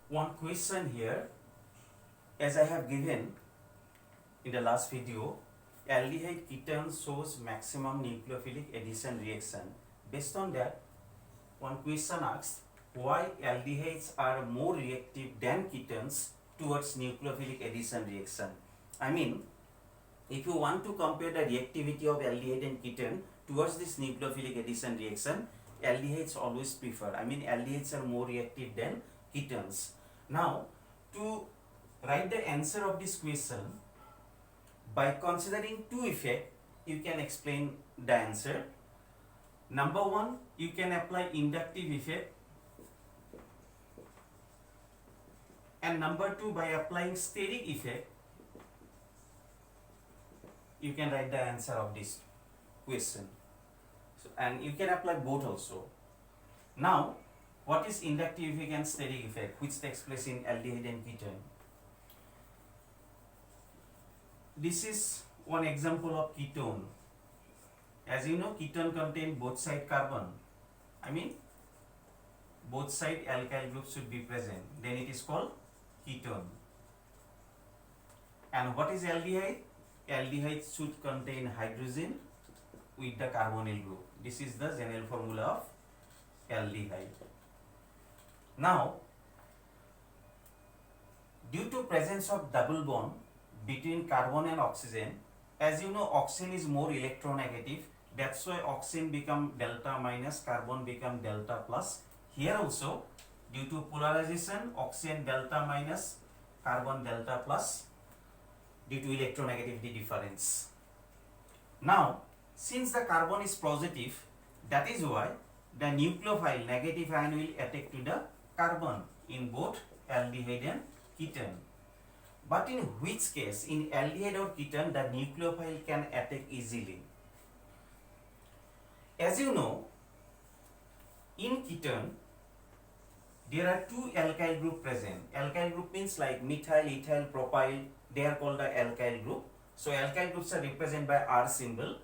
one question here, as I have given in the last video, aldehyde ketone shows maximum nucleophilic addition reaction. Based on that, one question asks why aldehydes are more reactive than ketones towards nucleophilic addition reaction. I mean, if you want to compare the reactivity of aldehyde and ketone towards this nucleophilic addition reaction, aldehydes always prefer. I mean, aldehydes are more reactive than ketones. Now, to write the answer of this question, by considering two effects, you can explain the answer. Number one, you can apply inductive effect, and number two, by applying steric effect, you can write the answer of this question. So, and you can apply both also. Now, what is inductive effect and steric effect, which takes place in aldehyde and ketone? This is one example of ketone. As you know, ketone contain both side carbon. I mean, both side alkyl groups should be present. Then it is called ketone. And what is aldehyde? Aldehyde should contain hydrogen with the carbonyl group. This is the general formula of aldehyde. Now, due to presence of double bond between carbon and oxygen, as you know, oxygen is more electronegative. That's why oxygen become delta minus, carbon become delta plus. Here also, due to polarization, oxygen delta minus, carbon delta plus, due to electronegativity difference. Now, since the carbon is positive, that is why the nucleophile negative ion will attack to the carbon in both aldehyde and ketone. But in which case, in aldehyde or ketone, the nucleophile can attack easily. As you know, in ketone, there are two alkyl group present. Alkyl group means like methyl, ethyl, propyl. They are called the alkyl group. So alkyl groups are represented by R symbol.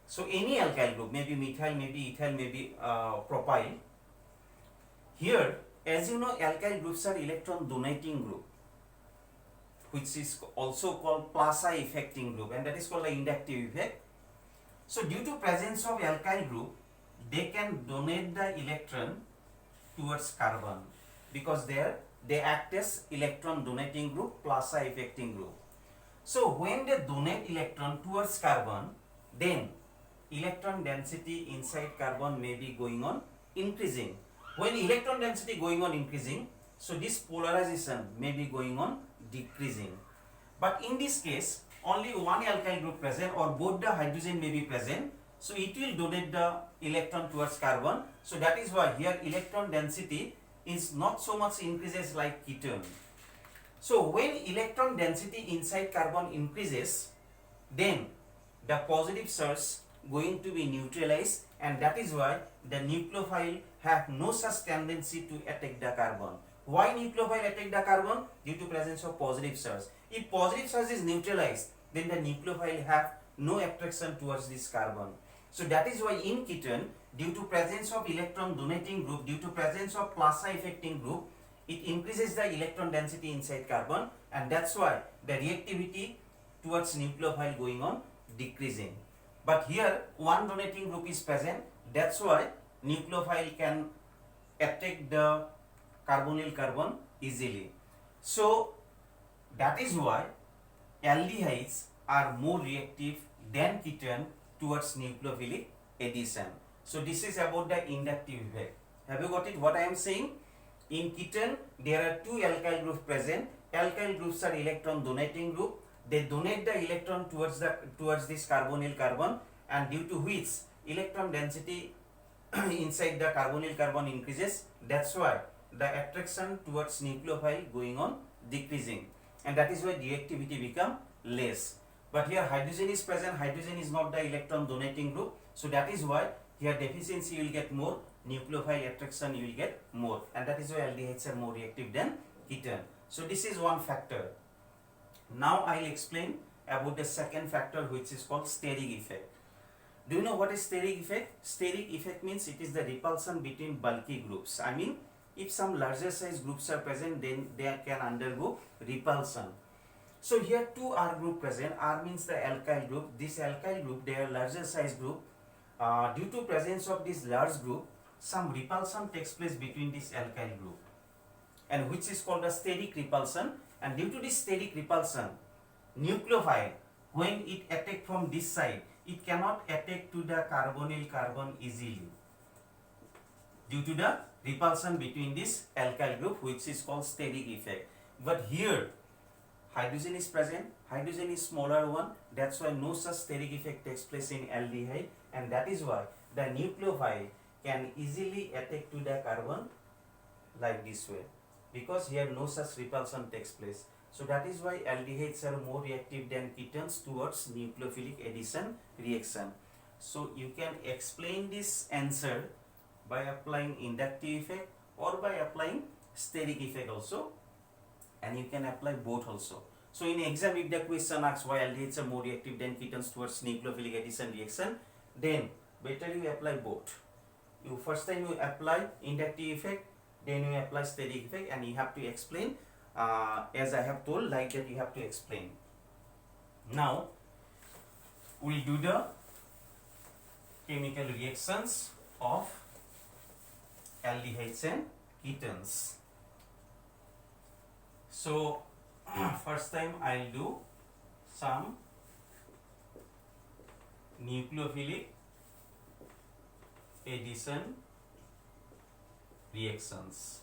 So any alkyl group, maybe methyl, maybe ethyl, maybe propyl. Here, as you know, alkyl groups are electron donating group, which is also called plaza affecting group, and that is called the inductive effect. So due to presence of alkyl group, they can donate the electron towards carbon because they act as electron donating group, plaza affecting group. So when they donate electron towards carbon, then electron density inside carbon may be going on increasing. When electron density going on increasing, so this polarization may be going on decreasing. But in this case, only one alkyl group present or both the hydrogen may be present. So it will donate the electron towards carbon. So that is why here electron density is not so much increases like ketone. So when electron density inside carbon increases, then the positive charge going to be neutralized, and that is why the nucleophile have no such tendency to attack the carbon. Why nucleophile attack the carbon? Due to presence of positive charge. If positive charge is neutralized, then the nucleophile have no attraction towards this carbon. So that is why in ketone, due to presence of electron donating group, due to presence of plaza affecting group, it increases the electron density inside carbon, and that's why the reactivity towards nucleophile going on decreasing. But here one donating group is present, that's why nucleophile can attack the carbonyl carbon easily. So that is why aldehydes are more reactive than ketone towards nucleophilic addition. So this is about the inductive effect. Have you got it what I am saying? In ketone, there are two alkyl groups present. Alkyl groups are electron donating group. They donate the electron towards this carbonyl carbon, and due to which electron density inside the carbonyl carbon increases. That's why the attraction towards nucleophile going on decreasing, and that is why reactivity become less. But here hydrogen is present. Hydrogen is not the electron donating group, so that is why here deficiency you will get more, nucleophile attraction you will get more, and that is why aldehydes are more reactive than ketone. So this is one factor. Now I will explain about the second factor, which is called steric effect. Do you know what is steric effect? Steric effect means it is the repulsion between bulky groups. I mean, If some larger size groups are present, then they can undergo repulsion. So here two R group present. R means the alkyl group. This alkyl group, they are larger size group. Due to presence of this large group, some repulsion takes place between this alkyl group, and which is called a steric repulsion. And due to this steric repulsion, nucleophile, when it attack from this side, it cannot attack to the carbonyl carbon easily due to the repulsion between this alkyl group, which is called steric effect. But here hydrogen is present, hydrogen is smaller one, that's why no such steric effect takes place in aldehyde, and that is why the nucleophile can easily attack to the carbon like this way, because here no such repulsion takes place. So that is why aldehydes are more reactive than ketones towards nucleophilic addition reaction. So you can explain this answer by applying inductive effect or by applying steric effect also, and you can apply both also. So in exam, if the question asks why aldehydes are more reactive than ketones towards nucleophilic addition reaction, then better you apply both. You first time you apply inductive effect, then you apply steric effect, and you have to explain as I have told, like that you have to explain. Now we do the chemical reactions of aldehydes and ketones. So first time I'll do some nucleophilic addition reactions.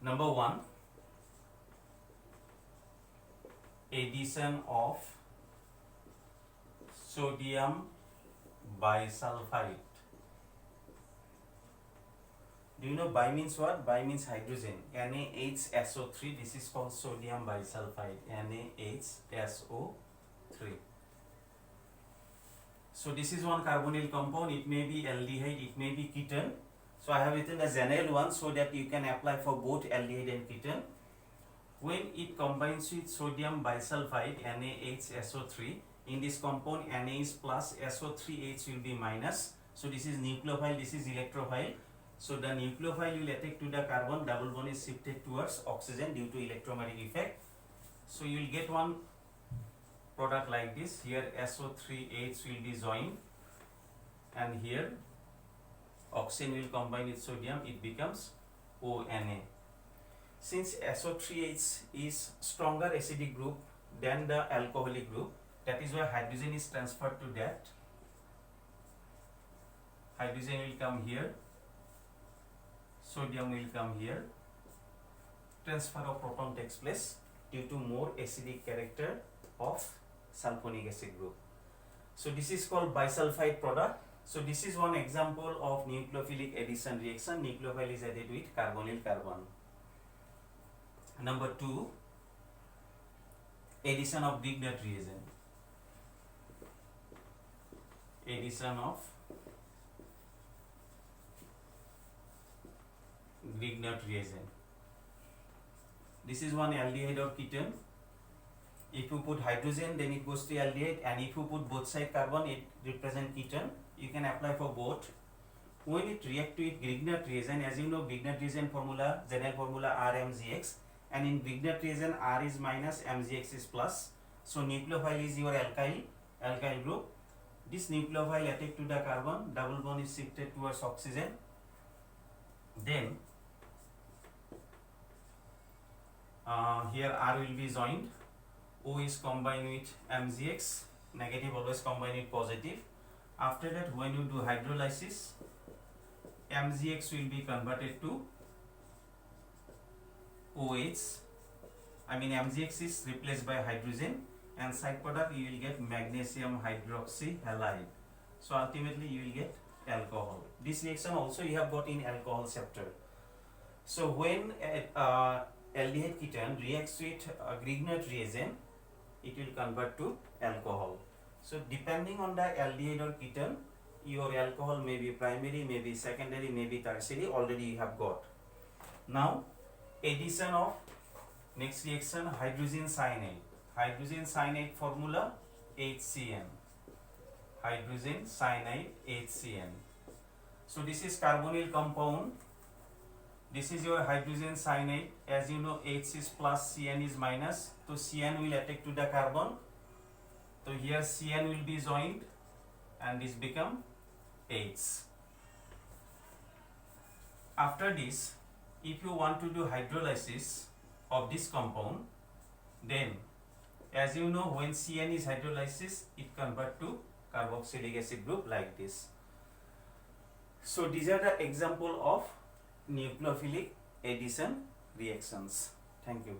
Number 1, addition of sodium bisulfite. Do you know bi means what? Bi means hydrogen. NaHSO3. This is called sodium bisulfite. NaHSO3. So this is one carbonyl compound. It may be aldehyde, it may be ketone. So I have written a general one so that you can apply for both aldehyde and ketone. When it combines with sodium bisulfite, NaHSO3, in this compound Na is plus, SO3H will be minus. So this is nucleophile, this is electrophile. So the nucleophile will attack to the carbon, double bond is shifted towards oxygen due to electromagnetic effect. So you will get one product like this. Here SO3H will be joined, and here oxygen will combine with sodium, it becomes ONA. Since SO3H is stronger acidic group than the alcoholic group, that is why hydrogen is transferred to that. Hydrogen will come here, sodium will come here. Transfer of proton takes place due to more acidic character of sulfonic acid group. So this is called bisulfite product. So this is one example of nucleophilic addition reaction. Nucleophile is added with carbonyl carbon. Number 2, addition of Grignard reagent. Addition of Grignard reagent. This is one aldehyde or ketone. If you put hydrogen, then it goes to aldehyde, and if you put both side carbon, it represents ketone. You can apply for both. When it react with Grignard reagent, as you know, Grignard reagent formula, general formula RMGX, and in Grignard reagent R is minus, MGX is plus. So nucleophile is your alkyl group. This nucleophile attack to the carbon, double bond is shifted towards oxygen. Then here R will be joined, O is combined with MgX, negative always combine with positive. After that, when you do hydrolysis, MgX will be converted to OH. I mean MgX is replaced by hydrogen, and side product you will get magnesium hydroxy halide. So ultimately you will get alcohol. This reaction also you have got in alcohol chapter. So when aldehyde ketone reacts with Grignard reagent, it will convert to alcohol. So depending on the aldehyde or ketone, your alcohol may be primary, may be secondary, may be tertiary, already you have got. Now addition of next reaction, hydrogen cyanide. Hydrogen cyanide formula HCN. hydrogen cyanide HCN. So this is carbonyl compound. This is your hydrogen cyanide. As you know, H is plus, Cn is minus. So Cn will attack to the carbon. So here Cn will be joined and this become H. After this, if you want to do hydrolysis of this compound, then as you know, when Cn is hydrolysis, it convert to carboxylic acid group like this. So these are the example of nucleophilic addition reactions. Thank you.